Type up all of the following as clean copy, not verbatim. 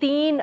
3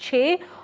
6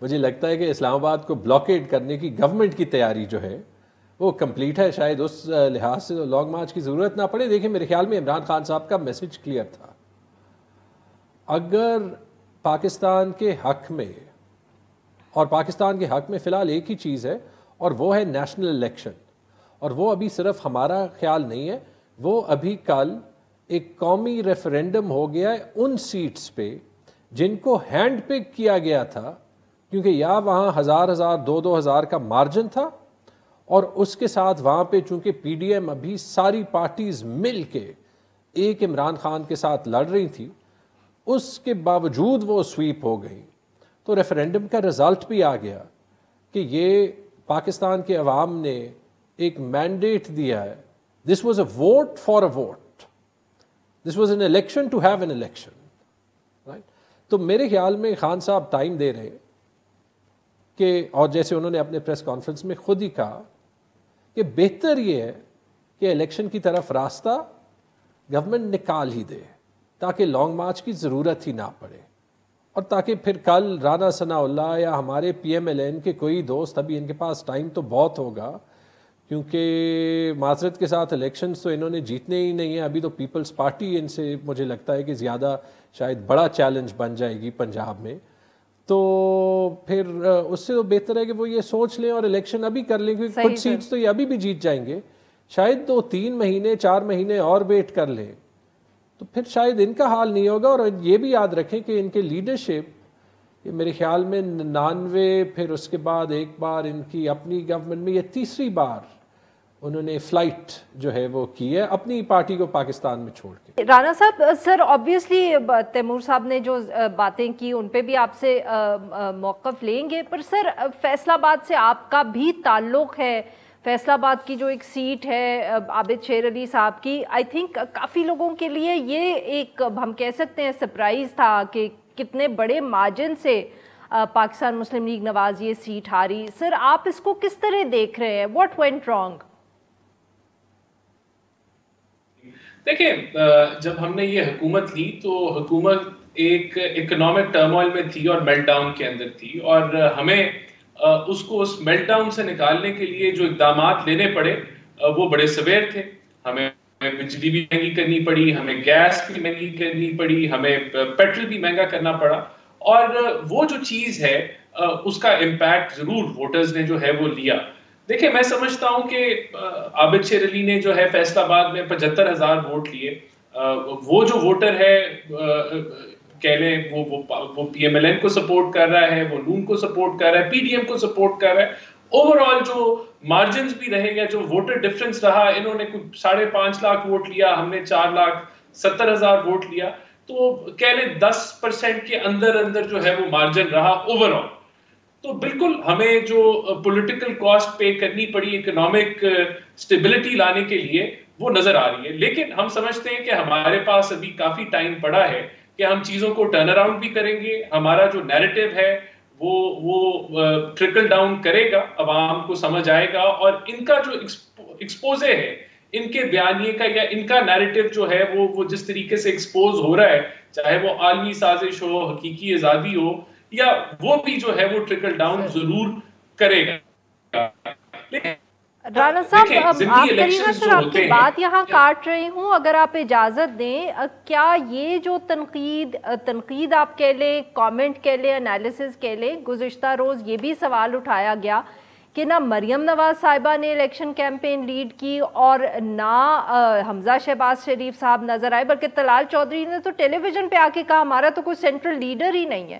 مجھے لگتا ہے کہ اسلام آباد کو بلاکیڈ کرنے کی گورنمنٹ کی تیاری جو ہے وہ کمپلیٹ ہے. شاید اس لحاظ سے لانگ مارچ کی ضرورت نہ پڑے. دیکھیں میرے خیال میں عمران خان صاحب کا میسج کلیئر تھا. اگر پاکستان کے حق میں، اور پاکستان کے حق میں فی الحال ایک ہی چیز ہے اور وہ ہے نیشنل الیکشن، اور وہ ابھی صرف ہمارا خیال نہیں ہے، وہ ابھی کل ایک قومی ریفرینڈم ہو گیا ہے ان سیٹس پہ جن کو ہینڈ پک کیا گیا تھا، کیونکہ یا وہاں 1000 2,000 کا مارجن تھا، اور اس کے ساتھ وہاں پہ چونکہ پی ڈی ایم ابھی ساری پارٹیز مل کے ایک عمران خان کے ساتھ لڑ رہی تھی، اس کے باوجود وہ سویپ ہو گئی. تو ریفرینڈم کا رزلٹ بھی آ گیا کہ یہ پاکستان کے عوام نے ایک مینڈیٹ دیا ہے. This was a vote for a vote, this was an election to have an election, right. تو میرے خیال میں خان صاحب ٹائم دے رہے کہ، اور جیسے انہوں نے اپنے پریس کانفرنس میں خود ہی کہا کہ بہتر یہ ہے کہ الیکشن کی طرف راستہ گورنمنٹ نکال ہی دے تاکہ لانگ مارچ کی ضرورت ہی نہ پڑے، اور تاکہ پھر کل رانا ثناء اللہ یا ہمارے پی ایم ایل این کے کوئی دوست، ابھی ان کے پاس ٹائم تو بہت ہوگا کیونکہ معذرت کے ساتھ الیکشنز تو انہوں نے جیتنے ہی نہیں ہیں. ابھی تو پیپلز پارٹی ان سے مجھے لگتا ہے کہ زیادہ شاید بڑا چیلنج بن جائے گی پنجاب میں. تو پھر اس سے تو بہتر ہے کہ وہ یہ سوچ لیں اور الیکشن ابھی کر لیں، کیونکہ کچھ سیٹس تو یہ ابھی بھی جیت جائیں گے. شاید 2-3 مہینے 4 مہینے اور ویٹ کر لیں تو پھر شاید ان کا حال نہیں ہوگا. اور یہ بھی یاد رکھیں کہ ان کے لیڈرشپ، یہ میرے خیال میں 99، پھر اس کے بعد ایک بار ان کی اپنی گورنمنٹ میں، یہ تیسری بار انہوں نے فلائٹ جو ہے وہ کی ہے اپنی پارٹی کو پاکستان میں چھوڑ کے. رانا صاحب، سر آبویسلی تیمور صاحب نے جو باتیں کی ان پہ بھی آپ سے موقف لیں گے، پر سر فیصل آباد سے آپ کا بھی تعلق ہے. فیصل آباد کی جو ایک سیٹ ہے عابد شیر علی صاحب کی، آئی تھنک کافی لوگوں کے لیے یہ ایک ہم کہہ سکتے ہیں سرپرائز تھا کہ کتنے بڑے مارجن سے پاکستان مسلم لیگ نواز یہ سیٹ ہاری. سر آپ اس کو کس طرح دیکھ رہے ہیں؟ What went wrong? دیکھیں، جب ہم نے یہ حکومت لی تو حکومت ایک اکنامک ٹرموائل میں تھی اور میلٹ ڈاؤن کے اندر تھی، اور ہمیں اس کو اس میلٹ ڈاؤن سے نکالنے کے لیے جو اقدامات لینے پڑے وہ بڑے سویر تھے. ہمیں بجلی بھی مہنگی کرنی پڑی، ہمیں گیس بھی مہنگی کرنی پڑی، ہمیں پیٹرول بھی مہنگا کرنا پڑا، اور وہ جو چیز ہے اس کا امپیکٹ ضرور ووٹرز نے جو ہے وہ لیا. دیکھیں، میں سمجھتا ہوں کہ عابد شیر علی نے جو ہے فیصل آباد میں 75,000 ووٹ لیے. وہ جو ووٹر ہے کہہ لیں وہ پی ایم ایل این کو سپورٹ کر رہا ہے، وہ نون کو سپورٹ کر رہا ہے، پی ڈی ایم کو سپورٹ کر رہا ہے. اوور آل جو مارجنز بھی رہے گا، جو ووٹر ڈفرنس رہا، انہوں نے 5.5 لاکھ ووٹ لیا، ہم نے 4,70,000 ووٹ لیا، تو کہہ لیں 10% کے اندر جو ہے وہ مارجن رہا اوور آل. تو بالکل ہمیں جو پولیٹیکل کاسٹ پے کرنی پڑی اکنامک سٹیبلٹی لانے کے لیے وہ نظر آ رہی ہے. لیکن ہم سمجھتے ہیں کہ ہمارے پاس ابھی کافی ٹائم پڑا ہے کہ ہم چیزوں کو ٹرن اراؤنڈ بھی کریں گے. ہمارا جو نیریٹو ہے وہ ٹرکل ڈاؤن کرے گا، عوام کو سمجھ آئے گا، اور ان کا جو ایکسپوزے ہے، ان کے بیانیے کا یا ان کا نیریٹو جو ہے وہ جس طریقے سے ایکسپوز ہو رہا ہے، چاہے وہ عالمی سازش ہو، حقیقی آزادی ہو، یا وہ بھی جو ہے وہ ٹرکل ڈاؤن ضرور کرے گا. رانا صاحب، آپ کریے سر، آپ کی بات یہاں کاٹ رہی ہوں، اگر آپ اجازت دیں، کیا یہ جو تنقید آپ کہہ لیں، کامنٹ کہہ لیں، انالیسز کہہ لیں، گزشتہ روز یہ بھی سوال اٹھایا گیا کہ نہ مریم نواز صاحبہ نے الیکشن کیمپین لیڈ کی اور نہ حمزہ شہباز شریف صاحب نظر آئے، بلکہ طلال چودھری نے تو ٹیلی ویژن پہ آ کے کہا ہمارا تو کوئی سینٹرل لیڈر ہی نہیں ہے.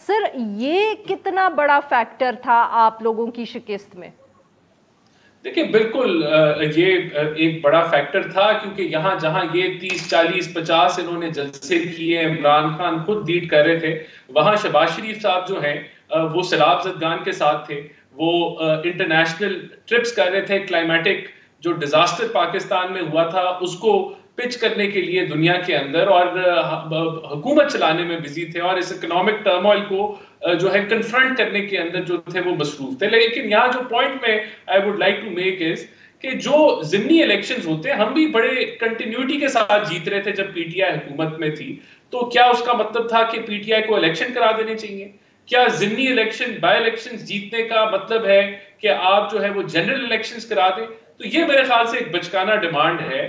سر یہ کتنا بڑا فیکٹر تھا آپ لوگوں کی شکست میں؟ دیکھیں، بالکل یہ ایک بڑا فیکٹر تھا، کیونکہ یہاں جہاں یہ 30 40 50 انہوں نے جلسے کیے، عمران خان خود لیڈ کر رہے تھے، وہاں شہباز شریف صاحب جو ہیں وہ سیلاب زدگان کے ساتھ تھے، وہ انٹرنیشنل ٹرپس کر رہے تھے، کلائمیٹک جو ڈیزاسٹر پاکستان میں ہوا تھا اس کو پچ کرنے کے لیے دنیا کے اندر، اور حکومت چلانے میں بزی تھے، اور اس اکنامک ٹرموائل کو جو ہے کنفرنٹ کرنے کے اندر جو تھے وہ مصروف تھے. لیکن یہاں جو پوائنٹ میں I would like to make is کہ جو ضمنی الیکشنز ہوتے ہیں، ہم بھی بڑے کنٹینیوٹی کے ساتھ جیت رہے تھے جب پی ٹی آئی حکومت میں تھی. تو کیا اس کا مطلب تھا کہ پی ٹی آئی کو الیکشن کرا دینے چاہیے؟ کیا ضمنی الیکشن بائی الیکشن جیتنے کا مطلب ہے کہ آپ جو ہے وہ جنرل الیکشنز کرا دیں؟ تو یہ میرے خیال سے ایک بچکانہ ڈیمانڈ ہے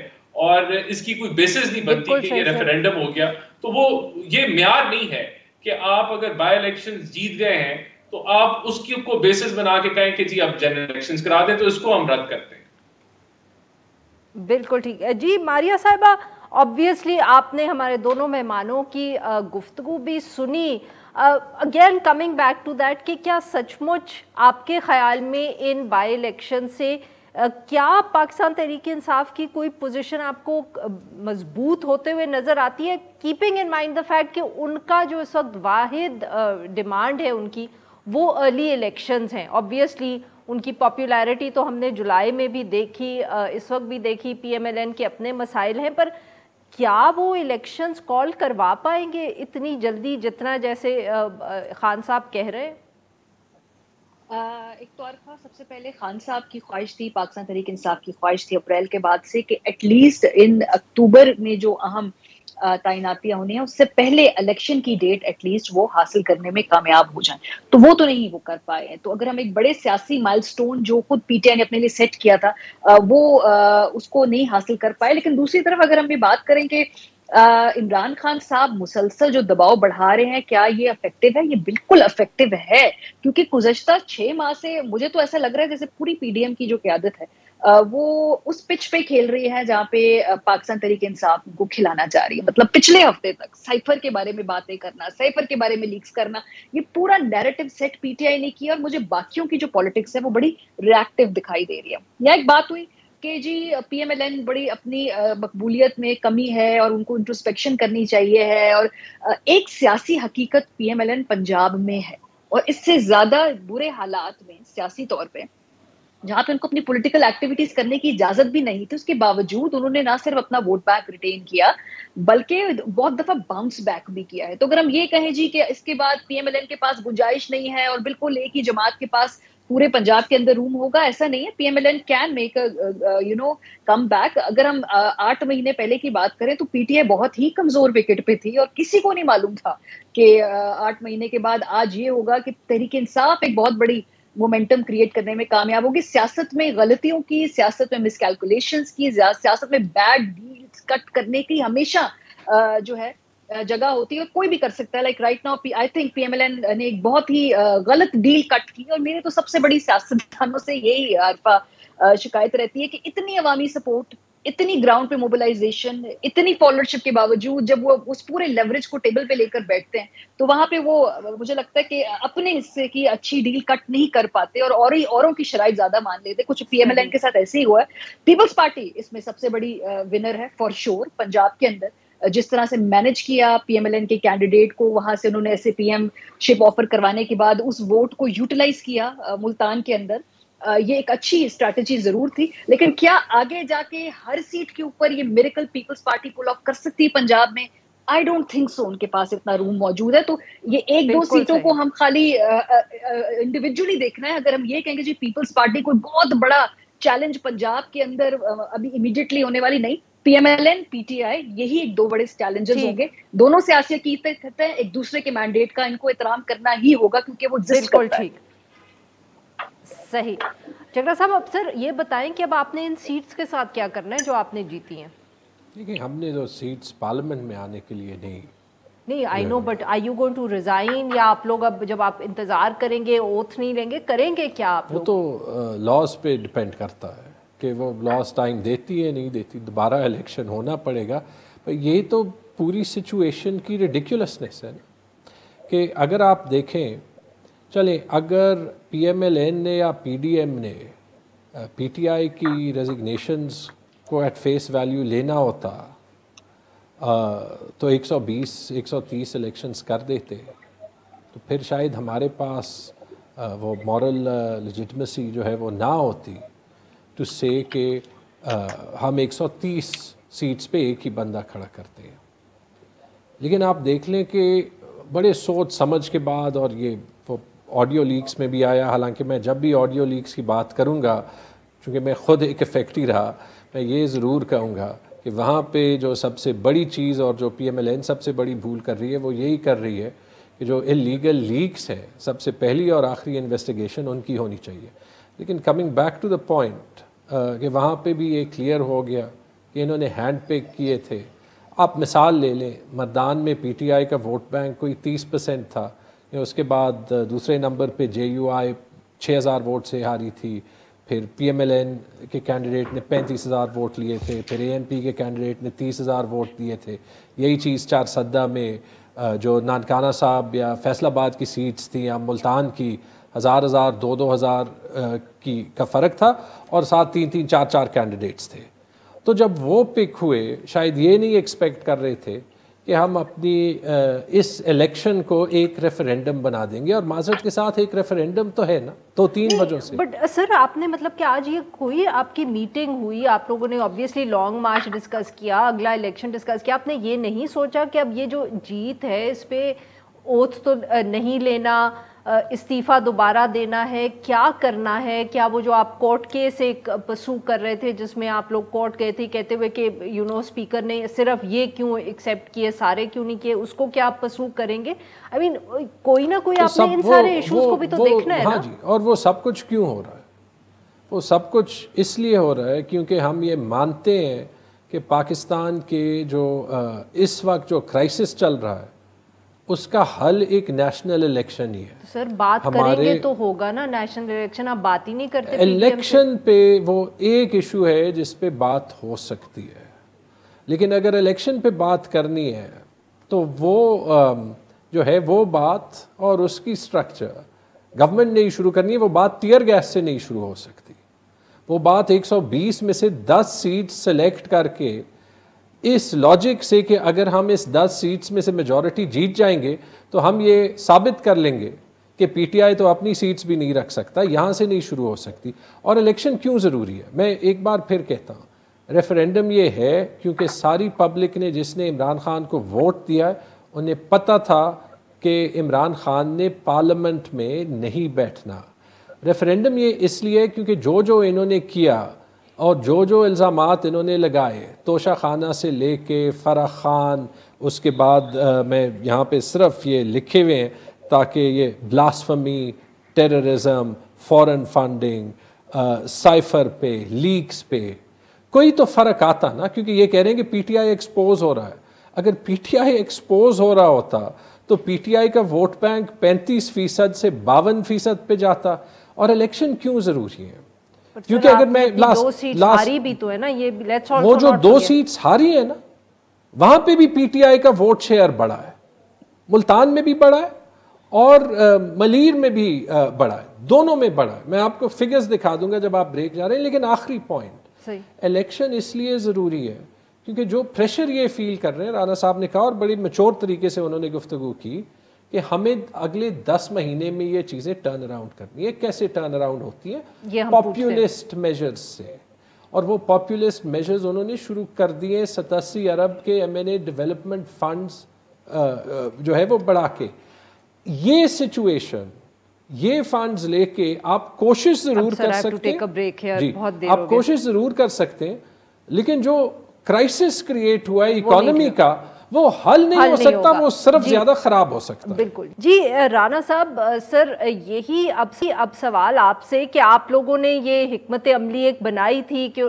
اور اس کی کوئی بیسس نہیں بنتی کہ یہ ریفرینڈم ہو گیا تو وہ یہ معیار نہیں ہے کہ آپ اگر بائی الیکشنز جیت گئے ہیں تو آپ اس کی کو بیسس بنا کے کہیں کہ جی اب جنرل الیکشنز کرا دیں، تو اس کو ہم رد کرتے ہیں۔ بالکل ٹھیک ہے جی ماریہ صاحبہ، آبویسلی آپ نے ہمارے دونوں مہمانوں کی گفتگو بھی سنی. Again coming back to that کہ کیا سچ مچ آپ کے خیال میں ان بائی الیکشن سے کیا پاکستان تحریک انصاف کی کوئی پوزیشن آپ کو مضبوط ہوتے ہوئے نظر آتی ہے، keeping in mind the fact کہ ان کا جو اس وقت واحد ڈیمانڈ ہے ان کی وہ ارلی الیکشنز ہیں؟ آبویسلی ان کی پاپولیرٹی تو ہم نے جولائی میں بھی دیکھی، اس وقت بھی دیکھی، پی ایم ایل این کے اپنے مسائل ہیں، پر کیا وہ الیکشنز کال کروا پائیں گے اتنی جلدی جتنا جیسے خان صاحب کہہ رہے ہیں؟ ایک تو عارفہ سب سے پہلے خان صاحب کی خواہش تھی، پاکستان تحریک انصاف کی خواہش تھی اپریل کے بعد سے کہ ایٹ لیسٹ ان اکتوبر میں جو اہم تعیناتیاں ہونی ہیں اس سے پہلے الیکشن کی ڈیٹ ایٹ لیسٹ وہ حاصل کرنے میں کامیاب ہو جائیں، تو وہ تو نہیں وہ کر پائے ہیں. تو اگر ہم ایک بڑے سیاسی مائل سٹون جو خود پی ٹی آئی نے اپنے لیے سیٹ کیا تھا وہ اس کو نہیں حاصل کر پائے. لیکن دوسری طرف اگر ہم یہ بات کریں کہ عمران خان صاحب مسلسل جو دباؤ بڑھا رہے ہیں کیا یہ افیکٹو ہے؟ یہ بالکل افیکٹو ہے، کیونکہ گزشتہ 6 ماہ سے مجھے تو ایسا لگ رہا ہے جیسے پوری پی ڈی ایم کی جو قیادت ہے وہ اس پچ پہ کھیل رہی ہے جہاں پہ پاکستان تحریک انصاف کو کھلانا چاہ رہی ہے. مطلب پچھلے ہفتے تک سائفر کے بارے میں باتیں کرنا، سائفر کے بارے میں لیکس کرنا، یہ پورا narrative set P T I نے کیا، اور مجھے باقیوں کی جو پالیٹکس ہے وہ بڑی ریئیکٹیو دکھائی دے رہی ہے. یا ایک بات ہوئی کہ جی پی ایم ایل این بڑی اپنی مقبولیت میں کمی ہے اور ان کو انٹروسپیکشن کرنی چاہیے ہے، اور ایک سیاسی حقیقت P M L N Punjab میں ہے، اور اس سے زیادہ برے حالات میں سیاسی طور پہ جہاں پہ ان کو اپنی پولیٹیکل ایکٹیویٹیز کرنے کی اجازت بھی نہیں تھی، اس کے باوجود انہوں نے نہ صرف اپنا ووٹ بینک ریٹین کیا بلکہ بہت دفعہ باؤنس بیک بھی کیا ہے. تو اگر ہم یہ کہیں جی کہ اس کے بعد پی ایم ایل این کے پاس گنجائش نہیں ہے اور بالکل ایک ہی جماعت کے پاس پورے پنجاب کے اندر روم ہوگا، ایسا نہیں ہے. P M L N can make come back. اگر ہم 8 مہینے پہلے کی بات کریں تو پی ٹی آئی بہت ہی کمزور وکٹ پہ تھی اور کسی کو نہیں معلوم تھا کہ 8 مہینے کے بعد آج یہ ہوگا کہ تحریک انصاف ایک بہت بڑی مومنٹم کریٹ کرنے میں کامیاب ہوگی. سیاست میں غلطیوں کی، سیاست میں مس کیلکولیشنز کی، سیاست میں بیڈ ڈیلز کٹ کرنے کی ہمیشہ جو ہے جگہ ہوتی ہے اور کوئی بھی کر سکتا ہے. Like right now I think P M L N نے ایک بہت ہی غلط ڈیل کٹ کی، اور میرے تو سب سے بڑی سیاستدانوں سے یہی عارفہ شکایت رہتی ہے کہ اتنی عوامی سپورٹ، اتنی گراؤنڈ پہ موبلائزیشن، اتنی فالوورشپ کے باوجود جب وہ اس پورے لیوریج کو ٹیبل پہ لے کر بیٹھتے ہیں تو وہاں پہ وہ مجھے لگتا ہے کہ اپنے حصے کی اچھی ڈیل کٹ نہیں کر پاتے اور اوروں کی شرائط زیادہ مان لیتے. کچھ پی ایم ایل این کے ساتھ ایسے ہی ہوا ہے. پیپلز پارٹی اس میں سب سے بڑی ونر ہے فار شور. پنجاب کے اندر جس طرح سے مینج کیا پی ایم ایل این کے کینڈیڈیٹ کو، وہاں سے انہوں نے ایسے پی ایم شپ آفر کروانے کے بعد اس ووٹ کو یوٹیلائز کیا ملتان کے اندر، یہ ایک اچھی اسٹریٹجی ضرور تھی. لیکن کیا آگے جا کے ہر سیٹ کے اوپر یہ miracle Peoples Party pull off کر سکتی ہے پنجاب میں؟ I don't think so. ان کے پاس اتنا روم موجود ہے. تو یہ ایک دو سیٹوں کو ہم خالی انڈیویجولی دیکھنا ہے. اگر ہم یہ کہیں گے جی پیپلز پارٹی کوئی بہت بڑا چیلنج پنجاب کے اندر ابھی امیڈیٹلی ہونے والی نہیں، P M L N, P T I, یہی ایک دو بڑے چیلنجز ہوں گے. دونوں سیاسی عقیدتیں ہیں، ایک دوسرے کے مینڈیٹ کا ان کو احترام کرنا ہی ہوگا کیونکہ وہ ایگزسٹ کرتا ہے. صحیح. جگڑا صاحب اب سر یہ بتائیں کہ اب آپ نے ان سیٹس کے ساتھ کیا کرنا ہے جو آپ نے جیتی ہیں؟ دیکھیں ہم نے جو سیٹس پارلیمنٹ میں آنے کے لیے نہیں I know, but are you going to resign, یا آپ لوگ اب جب آپ انتظار کریں گے اوتھ نہیں لیں گے، کریں گے کیا آپ لوگ؟ وہ تو لاز پہ ڈپینڈ کرتا ہے کہ وہ لاز ٹائم دیتی ہے نہیں دیتی. دوبارہ الیکشن ہونا پڑے گا. پر یہ تو پوری سچویشن کی ریڈیکولسنس ہے نا کہ اگر آپ دیکھیں، چلیں اگر پی ایم ایل این نے یا پی ڈی ایم نے پی ٹی آئی کی ریزگنیشنز کو ایٹ فیس ویلیو لینا ہوتا تو 120-130 الیکشنز کر دیتے، تو پھر شاید ہمارے پاس وہ مورل لیجٹمیسی جو ہے وہ نہ ہوتی ٹو سے کہ ہم 130 سیٹس پہ ایک ہی بندہ کھڑا کرتے ہیں. لیکن آپ دیکھ لیں کہ بڑے سوچ سمجھ کے بعد، اور یہ وہ آڈیو لیکس میں بھی آیا، حالانکہ میں جب بھی آڈیو لیکس کی بات کروں گا چونکہ میں خود ایک افیکٹی رہا، میں یہ ضرور کہوں گا کہ وہاں پہ جو سب سے بڑی چیز اور جو پی ایم ایل این سب سے بڑی بھول کر رہی ہے وہ یہی کر رہی ہے کہ جو اللیگل لیکس ہیں سب سے پہلی اور آخری انویسٹیگیشن ان کی ہونی چاہیے. لیکن coming back to the point کہ وہاں پہ بھی یہ کلیئر ہو گیا کہ انہوں نے ہینڈ پک کیے تھے. آپ مثال لے لیں, مردان میں پی ٹی آئی کا ووٹ بینک کوئی 30% تھا, اس کے بعد دوسرے نمبر پہ جے یو آئی 6,000 ووٹ سے ہاری تھی, پھر پی ایم ایل این کے کینڈیڈیٹ نے 35,000 ووٹ لیے تھے, پھر اے این پی کے کینڈیڈیٹ نے 30,000 ووٹ دیے تھے. یہی چیز چارسدہ میں جو نانکانہ صاحب یا فیصل آباد کی سیٹس تھیں یا ملتان کی 1,000 2,000 کی کا فرق تھا, اور ساتھ 3 4 کینڈیڈیٹس تھے. تو جب وہ پک ہوئے شاید یہ نہیں ایکسپیکٹ کر رہے تھے کہ ہم اپنی اس الیکشن کو ایک ریفرینڈم بنا دیں گے, اور معذرت کے ساتھ ایک ریفرینڈم تو ہے نا 2-3 وجہ سے. بٹ سر آپ نے مطلب کہ آج یہ کوئی آپ کی میٹنگ ہوئی, آپ لوگوں نے آبویسلی لانگ مارچ ڈسکس کیا, اگلا الیکشن ڈسکس کیا, آپ نے یہ نہیں سوچا کہ اب یہ جو جیت ہے اس پہ اوتھ تو نہیں لینا, استعفیٰ دوبارہ دینا ہے, کیا کرنا ہے؟ کیا وہ جو آپ کورٹ کیس ایک پرسو کر رہے تھے جس میں آپ لوگ کورٹ گئے تھے کہتے ہوئے کہ اسپیکر نے صرف یہ کیوں ایکسیپٹ کیے, سارے کیوں نہیں کیے, اس کو کیا آپ پرسو کریں گے؟ آئی مین کوئی نہ کوئی آپ نے ان سارے ایشوز کو بھی تو دیکھنا ہے نا. ہاں جی, اور وہ سب کچھ کیوں ہو رہا ہے؟ وہ سب کچھ اس لیے ہو رہا ہے کیونکہ ہم یہ مانتے ہیں کہ پاکستان کے جو اس وقت جو کرائسس چل رہا ہے اس کا حل ایک نیشنل الیکشن ہی ہے. سر بات کریں گے تو ہوگا نا نیشنل الیکشن, آپ بات ہی نہیں کرتے. الیکشن پہ وہ ایک ایشو ہے جس پہ بات ہو سکتی ہے, لیکن اگر الیکشن پہ بات کرنی ہے تو وہ جو ہے وہ بات اور اس کی سٹرکچر گورنمنٹ نے ہی شروع کرنی ہے. وہ بات ٹیئر گیس سے نہیں شروع ہو سکتی. وہ بات 120 میں سے 10 سیٹ سلیکٹ کر کے اس لاجک سے کہ اگر ہم اس 10 سیٹس میں سے میجورٹی جیت جائیں گے تو ہم یہ ثابت کر لیں گے کہ پی ٹی آئی تو اپنی سیٹس بھی نہیں رکھ سکتا, یہاں سے نہیں شروع ہو سکتی. اور الیکشن کیوں ضروری ہے میں ایک بار پھر کہتا ہوں, ریفرینڈم یہ ہے کیونکہ ساری پبلک نے جس نے عمران خان کو ووٹ دیا ہے انہیں پتہ تھا کہ عمران خان نے پارلیمنٹ میں نہیں بیٹھنا. ریفرینڈم یہ اس لیے کیونکہ جو انہوں نے کیا اور جو الزامات انہوں نے لگائے, توشہ خانہ سے لے کے فرح خان, اس کے بعد میں یہاں پہ صرف یہ لکھے ہوئے ہیں تاکہ یہ بلاسفمی, ٹیررزم, فورن فنڈنگ, سائفر پہ, لیکس پہ کوئی تو فرق آتا نا, کیونکہ یہ کہہ رہے ہیں کہ پی ٹی آئی ایکسپوز ہو رہا ہے. اگر پی ٹی آئی ایکسپوز ہو رہا ہوتا تو پی ٹی آئی کا ووٹ بینک 35% سے 52% پہ جاتا. اور الیکشن کیوں ضروری ہے؟ کیونکہ اگر میں وہ جو 2 سیٹس ہاری ہیں نا وہاں پہ بھی پی ٹی آئی کا ووٹ شیئر بڑا ہے, ملتان میں بھی بڑا ہے اور ملیر میں بھی بڑا ہے, دونوں میں بڑا ہے. میں آپ کو فگرز دکھا دوں گا جب آپ بریک جا رہے ہیں. لیکن آخری پوائنٹ, الیکشن اس لیے ضروری ہے کیونکہ جو پریشر یہ فیل کر رہے ہیں, رانا صاحب نے کہا اور بڑی میچور طریقے سے انہوں نے گفتگو کی کہ ہمیں اگلے 10 مہینے میں یہ چیزیں ٹرن اراؤنڈ کرنی ہے. کیسے ٹرن اراؤنڈ ہوتی ہیں؟ پاپولسٹ میجرز سے. اور وہ پاپولسٹ میجرز انہوں نے شروع کر دیے 87 ارب کے M N A development funds جو ہے وہ بڑھا کے. یہ سچویشن, یہ فنڈز لے کے آپ کوشش ضرور کر سکتے ہیں, جی آپ کوشش ضرور کر سکتے ہیں, لیکن جو کرائسس کریٹ ہوا ہے اکانومی کا وہ حل نہیں ہو سکتا, وہ صرف زیادہ خراب ہو سکتا. بالکل جی رانا صاحب, سر یہی اب سوال آپ سے کہ آپ لوگوں نے یہ حکمت عملی ایک بنائی تھی کہ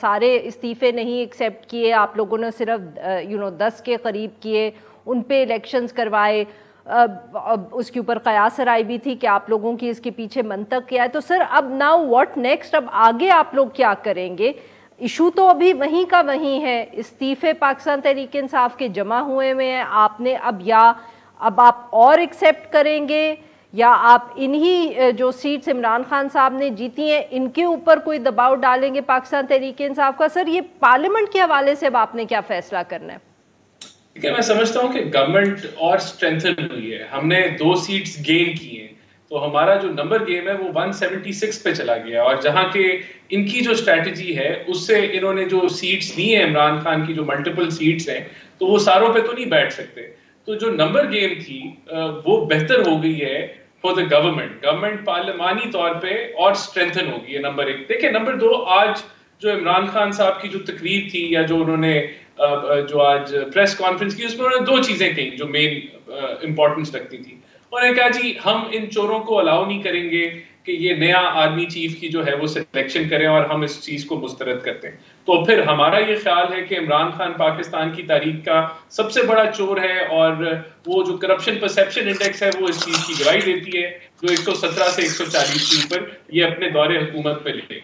سارے استعفے نہیں ایکسیپٹ کیے, آپ لوگوں نے صرف 10 کے قریب کیے, ان پہ الیکشنز کروائے, اس کے اوپر قیاس رائے بھی تھی کہ آپ لوگوں کی اس کے پیچھے منطق کیا ہے. تو سر اب ناؤ واٹ نیکسٹ, اب آگے آپ لوگ کیا کریں گے؟ ایشو تو ابھی وہیں کا وہیں ہے, استعفے پاکستان تحریک انصاف کے جمع ہوئے ہیں, آپ نے اب آپ اور ایکسیپٹ کریں گے یا آپ انہی جو سیٹس عمران خان صاحب نے جیتی ہیں ان کے اوپر کوئی دباؤ ڈالیں گے پاکستان تحریک انصاف کا؟ سر یہ پارلیمنٹ کے حوالے سے اب آپ نے کیا فیصلہ کرنا ہے؟ میں سمجھتا ہوں کہ گورنمنٹ اور اسٹرینتھن ہوئی ہے, ہم نے 2 سیٹس گین کی ہیں, تو ہمارا جو نمبر گیم ہے وہ 176 پہ چلا گیا. اور جہاں کہ ان کی جو اسٹریٹجی ہے اس سے انہوں نے جو سیٹس لی ہیں عمران خان کی جو ملٹیپل سیٹس ہیں تو وہ ساروں پہ تو نہیں بیٹھ سکتے. تو جو نمبر گیم تھی وہ بہتر ہو گئی ہے فار دا گورنمنٹ پارلیمانی طور پہ اور اسٹرینتھن ہو گئی ہے. نمبر 1. دیکھیں نمبر 2, آج جو عمران خان صاحب کی جو تقریر تھی یا جو انہوں نے جو آج پریس کانفرنس کی اس میں انہوں نے 2 چیزیں کہیں جو مین امپورٹنس رکھتی تھی. انہوں نے کہا جی ہم ان چوروں کو الاؤ نہیں کریں گے کہ یہ نیا آرمی چیف کی جو ہے وہ سلیکشن کریں اور ہم اس چیز کو مسترد کرتے ہیں. تو پھر ہمارا یہ خیال ہے کہ عمران خان پاکستان کی تاریخ کا سب سے بڑا چور ہے, اور وہ جو کرپشن پرسیپشن انڈیکس ہے وہ اس چیز کی گواہی دیتی ہے, جو 117 سے 140 کے اوپر یہ اپنے دور حکومت پہ لے گئے.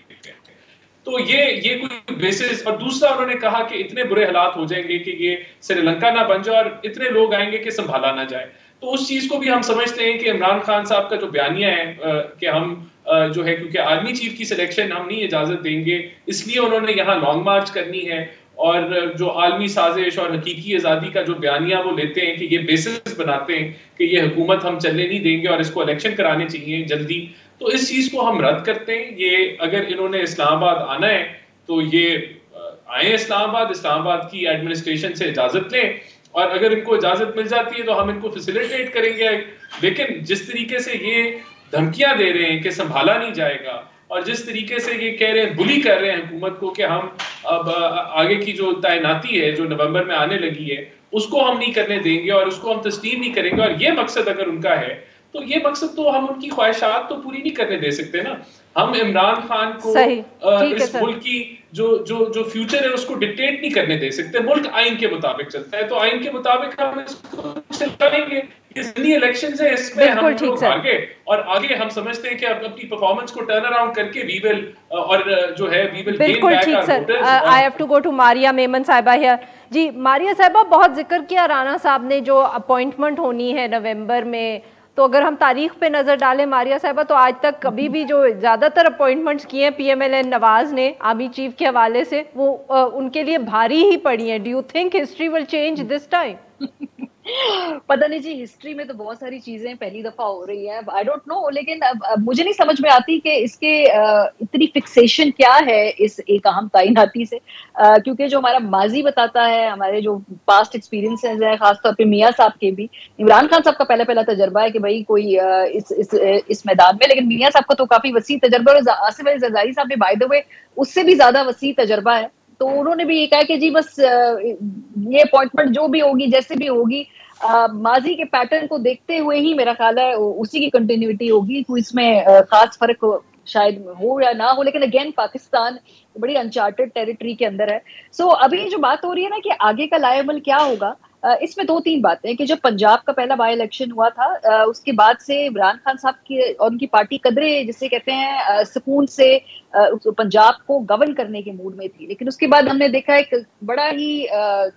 تو یہ کوئی بیسس. اور دوسرا انہوں نے کہا کہ اتنے برے حالات ہو جائیں گے کہ یہ سری لنکا نہ بن جائے اور اتنے لوگ آئیں گے کہ سنبھالا نہ جائے. تو اس چیز کو بھی ہم سمجھتے ہیں کہ عمران خان صاحب کا جو بیانیہ ہے کہ ہم جو ہے کیونکہ آرمی چیف کی سلیکشن ہم نہیں اجازت دیں گے, اس لیے انہوں نے یہاں لانگ مارچ کرنی ہے. اور جو عالمی سازش اور حقیقی آزادی کا جو بیانیہ وہ لیتے ہیں کہ یہ بیسس بناتے ہیں کہ یہ حکومت ہم چلنے نہیں دیں گے اور اس کو الیکشن کرانے چاہیے جلدی, تو اس چیز کو ہم رد کرتے ہیں. یہ اگر انہوں نے اسلام آباد آنا ہے تو یہ آئیں اسلام آباد کی ایڈمنسٹریشن سے اجازت لیں, اور اگر ان کو اجازت مل جاتی ہے تو ہم ان کو فیسیلیٹیٹ کریں گے. لیکن جس طریقے سے یہ دھمکیاں دے رہے ہیں کہ سنبھالا نہیں جائے گا, اور جس طریقے سے یہ کہہ رہے ہیں, بلی کر رہے ہیں حکومت کو کہ ہم اب آگے کی جو تعیناتی ہے جو نومبر میں آنے لگی ہے اس کو ہم نہیں کرنے دیں گے اور اس کو ہم تسلیم نہیں کریں گے, اور یہ مقصد اگر ان کا ہے تو یہ مقصد تو ہم ان کی خواہشات تو پوری نہیں کرنے دے سکتے نا. ہم عمران خان کو اس ملک کی جو فیوچر ہے اس کو ڈکٹیٹ نہیں کرنے دے سکتے. ملک آئین کے مطابق چلتا ہے, تو آئین کے مطابق ہم اس کو چلائیں گے. اتنی الیکشنز ہیں, اس میں ہم لوگ آگے اور آگے ہم سمجھتے ہیں کہ اپنی پرفارمنس کو ٹرن اراؤنڈ کر کے وی ول اور جو ہے we will gain back our voters. I have to go to Maria Memon صاحبہ ہیئر. جی ماریا صاحبہ, بہت ذکر کیا رانا صاحب نے جو اپوائنٹمنٹ ہونی ہے نومبر میں, تو اگر ہم تاریخ پہ نظر ڈالیں ماریا صاحبہ تو آج تک کبھی بھی جو زیادہ تر اپوائنٹمنٹس کی ہیں پی ایم ایل این نواز نے آرمی چیف کے حوالے سے, وہ ان کے لیے بھاری ہی پڑی ہیں. Do you think history will change this time? پتہ نہیں جی, ہسٹری میں تو بہت ساری چیزیں پہلی دفعہ ہو رہی ہیں, آئی ڈونٹ نو, لیکن مجھے نہیں سمجھ میں آتی کہ اس کے اتنی فکسیشن کیا ہے اس ایک اہم تعیناتی سے, کیونکہ جو ہمارا ماضی بتاتا ہے, ہمارے جو پاسٹ ایکسپیرینسز ہیں, خاص طور پہ میاں صاحب کے بھی, عمران خان صاحب کا پہلا تجربہ ہے کہ بھائی کوئی اس میدان میں, لیکن میاں صاحب کا تو کافی وسیع تجربہ, اور آصف علی زرداری صاحب نے بائی دا وے اس سے بھی زیادہ وسیع تجربہ ہے. تو انہوں نے بھی یہ کہا کہ جی بس یہ اپوائنٹمنٹ جو بھی ہوگی جیسے بھی ہوگی ماضی کے پیٹرن کو دیکھتے ہوئے ہی میرا خیال ہے اسی کی کنٹینیوٹی ہوگی. کوئی اس میں خاص فرق شاید ہو یا نہ ہو, لیکن اگین پاکستان بڑی انچارٹڈ ٹیریٹری کے اندر ہے. سو ابھی جو بات ہو رہی ہے نا کہ آگے کا لائے عمل کیا ہوگا, اس میں 2-3 باتیں کہ جب پنجاب کا پہلا بائی الیکشن ہوا تھا اس کے بعد سے عمران خان صاحب کی اور ان کی پارٹی قدرے جسے کہتے ہیں سکون سے پنجاب کو گورن کرنے کے موڈ میں تھی, لیکن اس کے بعد ہم نے دیکھا ایک بڑا ہی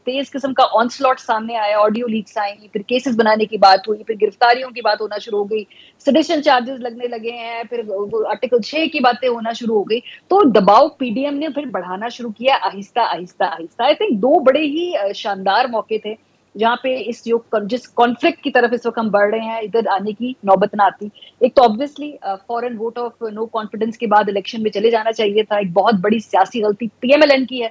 تیز قسم کا آن سلاٹ سامنے آیا, آڈیو لیکس آئیں, پھر کیسز بنانے کی بات ہوئی, پھر گرفتاریوں کی بات ہونا شروع ہو گئی, سیڈیشن چارجز لگنے لگے ہیں, پھر آرٹیکل 6 کی باتیں ہونا شروع ہو گئی. تو دباؤ پی ڈی ایم نے پھر بڑھانا شروع کیا آہستہ آہستہ. آئی تھنک 2 بڑے ہی شاندار موقع تھے جہاں پہ جس کانفلکٹ کی طرف اس وقت ہم بڑھ رہے ہیں ادھر آنے کی نوبت نہ آتی. ایک تو obviously foreign vote of no confidence کے بعد الیکشن میں چلے جانا چاہیے تھا, ایک بہت بڑی سیاسی غلطی پی ایم ایل این کی ہے.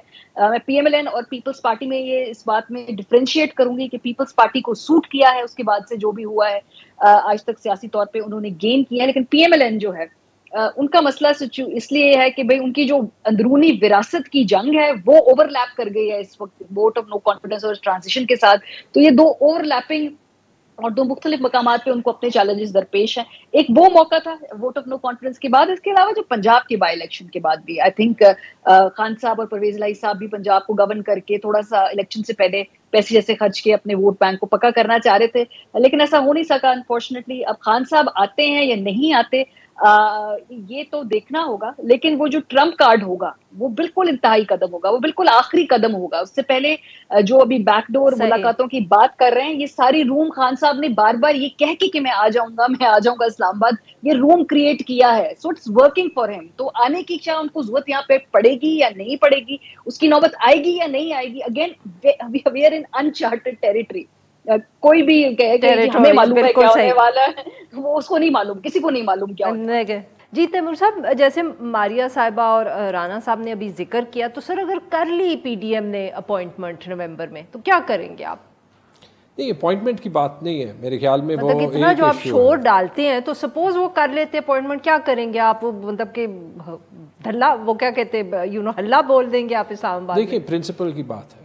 میں پی ایم ایل این اور پیپلز پارٹی میں یہ اس بات میں ڈفرینشیٹ کروں گی کہ پیپلز پارٹی کو سوٹ کیا ہے اس کے بعد سے جو بھی ہوا ہے آج تک سیاسی طور پہ انہوں نے گین کیا ہے, لیکن پی ایم ایل این جو ہے ان کا مسئلہ اس لیے ہے کہ بھئی ان کی جو اندرونی وراثت کی جنگ ہے وہ اوور لیپ کر گئی ہے اس وقت ووٹ آف نو کانفیڈنس اور ٹرانزیشن کے ساتھ. تو یہ 2 اوور لیپنگ اور 2 مختلف مقامات پہ ان کو اپنے چیلنجز درپیش ہیں. ایک وہ موقع تھا ووٹ آف نو کانفیڈنس کے بعد, اس کے علاوہ جو پنجاب کے بائی الیکشن کے بعد بھی آئی تھنک خان صاحب اور پرویز الہی صاحب بھی پنجاب کو گورن کر کے تھوڑا سا الیکشن سے پہلے پیسے جیسے خرچ کے اپنے ووٹ بینک کو پکا کرنا چاہ رہے تھے, لیکن ایسا ہو نہیں سکا انفارچونیٹلی. اب خان صاحب آتے ہیں یا نہیں آتے یہ تو دیکھنا ہوگا, لیکن وہ جو ٹرمپ کارڈ ہوگا وہ بالکل انتہائی قدم ہوگا, وہ بالکل آخری قدم ہوگا. اس سے پہلے جو ابھی بیک ڈور ملاقاتوں کی بات کر رہے ہیں, یہ ساری روم خان صاحب نے بار بار یہ کہہ کے کہ میں آ جاؤں گا اسلام آباد, یہ روم کریٹ کیا ہے. سو اٹس ورکنگ فار ہم. تو آنے کی کیا ان کو ضرورت یہاں پہ پڑے گی یا نہیں پڑے گی, اس کی نوبت آئے گی یا نہیں آئے گی, again we are in uncharted territory. کوئی بھی کہے کہ ہمیں معلوم ہے کیا ہونے والا ہے, وہ اس کو نہیں معلوم, کسی کو نہیں معلوم کیا ہونے والا ہے. جی تیمور صاحب, جیسے ماریا صاحبہ اور رانا صاحب نے ابھی ذکر کیا, تو سر اگر کر لی پی ڈی ایم نے اپوائنٹمنٹ نومبر میں تو کیا کریں گے آپ؟ نہیں, اپوائنٹمنٹ کی بات نہیں ہے میرے خیال میں. وہ اتنا جو آپ شور ڈالتے ہیں, تو سپوز وہ کر لیتے اپوائنٹمنٹ, کیا کریں گے آپ؟ مطلب کہ دھلا, وہ کیا کہتے ہیں ہلہ بول دیں گے آپ اسلام آباد؟ دیکھیں پرنسپل کی بات ہے.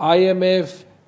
IMF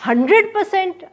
100%